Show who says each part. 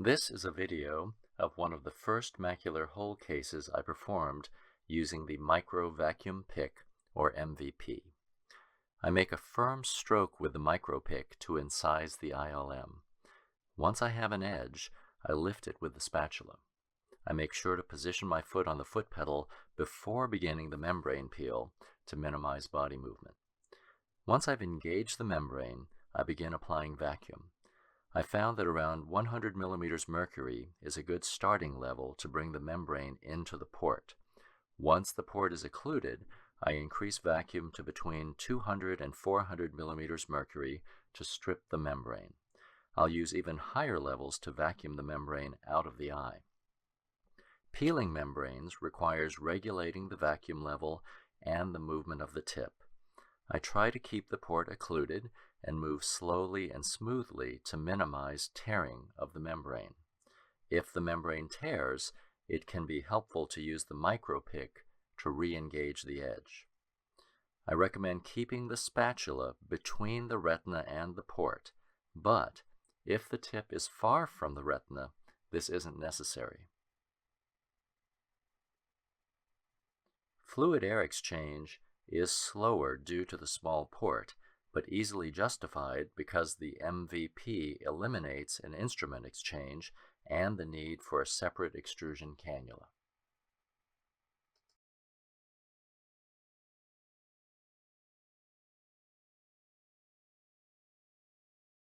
Speaker 1: This is a video of one of the first macular hole cases I performed using the micro vacuum pick, or MVP. I make a firm stroke with the micro pick to incise the ILM. Once I have an edge, I lift it with the spatula. I make sure to position my foot on the foot pedal before beginning the membrane peel to minimize body movement. Once I've engaged the membrane, I begin applying vacuum. I found that around 100 millimeters mercury is a good starting level to bring the membrane into the port. Once the port is occluded, I increase vacuum to between 200 and 400 millimeters mercury to strip the membrane. I'll use even higher levels to vacuum the membrane out of the eye. Peeling membranes requires regulating the vacuum level and the movement of the tip. I try to keep the port occluded and move slowly and smoothly to minimize tearing of the membrane. If the membrane tears, it can be helpful to use the micro pick to re-engage the edge. I recommend keeping the spatula between the retina and the port, but if the tip is far from the retina, this isn't necessary. Fluid air exchange is slower due to the small port, but easily justified because the MVP eliminates an instrument exchange and the need for a separate extrusion cannula.